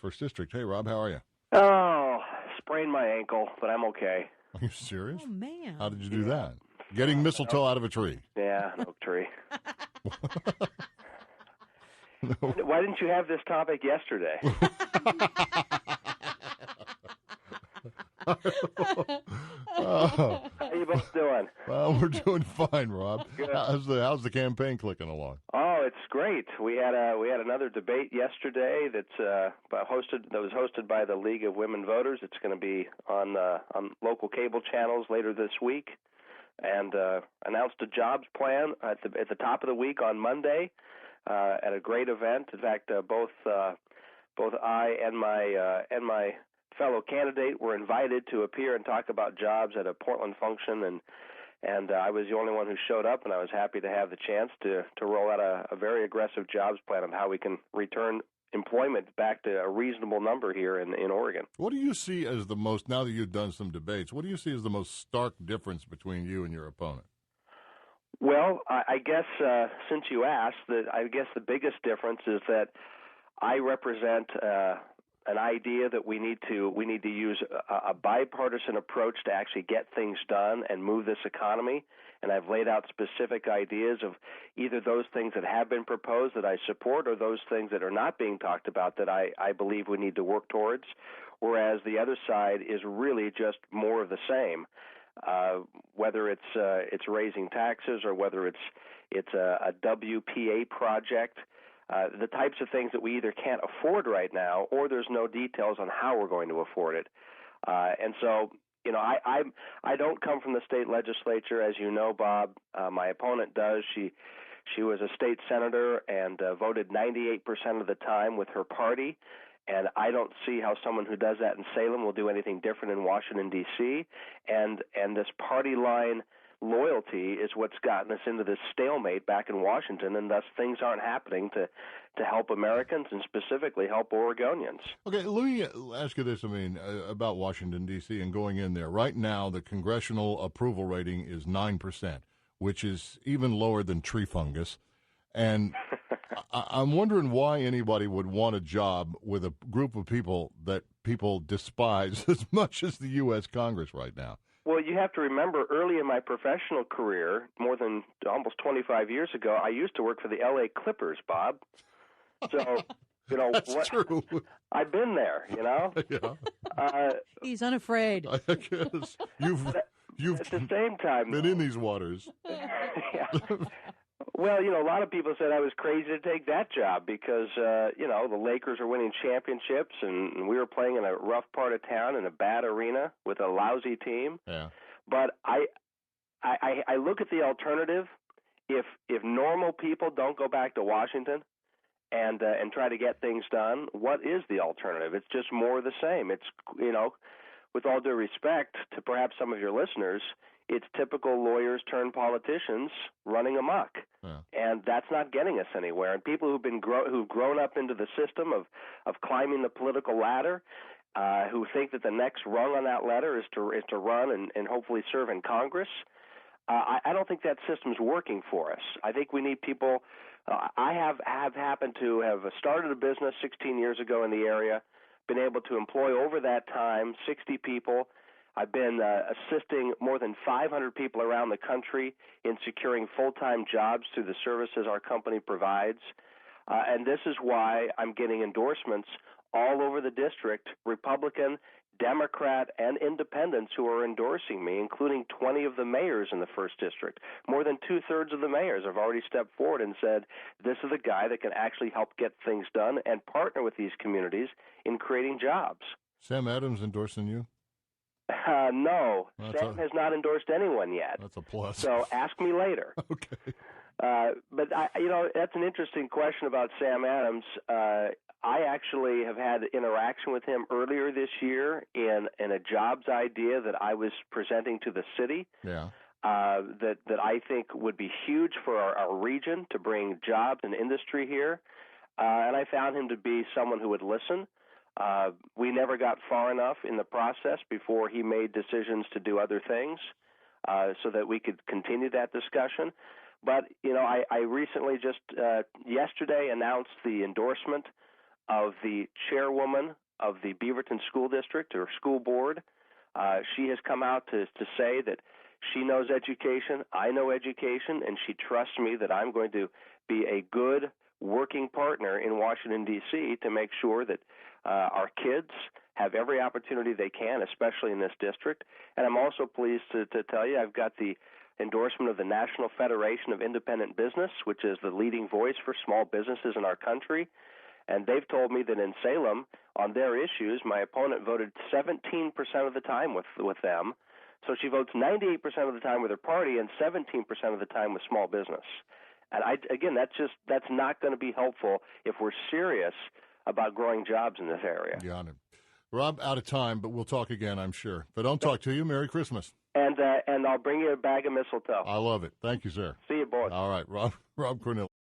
First District. Hey, Rob, how are you? Oh, sprained my ankle, but I'm okay. Are you serious? Oh, man. How did you do that? Getting mistletoe out of a tree. Yeah, an oak tree. No. Why didn't you have this topic yesterday? How you both doing? Well, we're doing fine, Rob. Good. How's the campaign clicking along? Oh, it's great. We had another debate yesterday that was hosted by the League of Women Voters. It's going to be on local cable channels later this week, and announced a jobs plan at the top of the week on Monday at a great event. In fact, both I and my fellow candidate were invited to appear and talk about jobs at a Portland function, and I was the only one who showed up, and I was happy to have the chance to roll out a very aggressive jobs plan on how we can return employment back to a reasonable number here in Oregon. What do you see as the most, now that you've done some debates, what do you see as the most stark difference between you and your opponent? Well, I guess since you asked, I guess the biggest difference is that I represent an idea that we need to use a bipartisan approach to actually get things done and move this economy. And I've laid out specific ideas of either those things that have been proposed that I support or those things that are not being talked about that I believe we need to work towards, whereas the other side is really just more of the same. Whether it's raising taxes or whether it's a WPA project, the types of things that we either can't afford right now or there's no details on how we're going to afford it. And so, you know, I don't come from the state legislature, as you know, Bob. My opponent does. She was a state senator and voted 98% of the time with her party. And I don't see how someone who does that in Salem will do anything different in Washington, D.C. And this party line loyalty is what's gotten us into this stalemate back in Washington, and thus things aren't happening to help Americans and specifically help Oregonians. Okay, let me ask you this, about Washington, D.C. and going in there. Right now, the congressional approval rating is 9%, which is even lower than tree fungus. And I'm wondering why anybody would want a job with a group of people that people despise as much as the U.S. Congress right now. Well, you have to remember, early in my professional career, more than almost 25 years ago, I used to work for the L.A. Clippers, Bob. So, you know, That's true. I've been there, you know. Yeah. He's unafraid. I guess you've at the same time been in these waters. Yeah. Well, you know, a lot of people said I was crazy to take that job because, you know, the Lakers are winning championships and we were playing in a rough part of town in a bad arena with a lousy team. Yeah. But I look at the alternative. If normal people don't go back to Washington and try to get things done, what is the alternative? It's just more of the same. It's, you know, with all due respect to perhaps some of your listeners, it's typical lawyers turned politicians running amok. Yeah. And that's not getting us anywhere. And people who've grown up into the system of climbing the political ladder, who think that the next rung on that ladder is to run and hopefully serve in Congress, I don't think that system's working for us. I think we need people. I have happened to have started a business 16 years ago in the area, been able to employ over that time 60 people. I've been assisting more than 500 people around the country in securing full-time jobs through the services our company provides. And this is why I'm getting endorsements all over the district, Republican, Democrat, and independents who are endorsing me, including 20 of the mayors in the 1st District. More than 2/3 of the mayors have already stepped forward and said, this is a guy that can actually help get things done and partner with these communities in creating jobs. Sam Adams endorsing you? No, Sam has not endorsed anyone yet. That's a plus. So ask me later. Okay. But that's an interesting question about Sam Adams. I actually have had interaction with him earlier this year in a jobs idea that I was presenting to the city. Yeah. That I think would be huge for our region to bring jobs and industry here. And I found him to be someone who would listen. We never got far enough in the process before he made decisions to do other things so that we could continue that discussion. But, you know, I recently just yesterday announced the endorsement of the chairwoman of the Beaverton School District or school board. She has come out to say that she knows education, I know education, and she trusts me that I'm going to be a good working partner in Washington, D.C. to make sure that our kids have every opportunity they can, especially in this district. And I'm also pleased to tell you I've got the endorsement of the National Federation of Independent Business, which is the leading voice for small businesses in our country. And they've told me that in Salem, on their issues, my opponent voted 17% of the time with them. So she votes 98% of the time with her party and 17% of the time with small business. And that's not going to be helpful if we're serious about growing jobs in this area. Got it. Rob, out of time, but we'll talk again, I'm sure. If I don't talk to you, Merry Christmas. And I'll bring you a bag of mistletoe. I love it. Thank you, sir. See you, boys. All right, Rob Cornilles.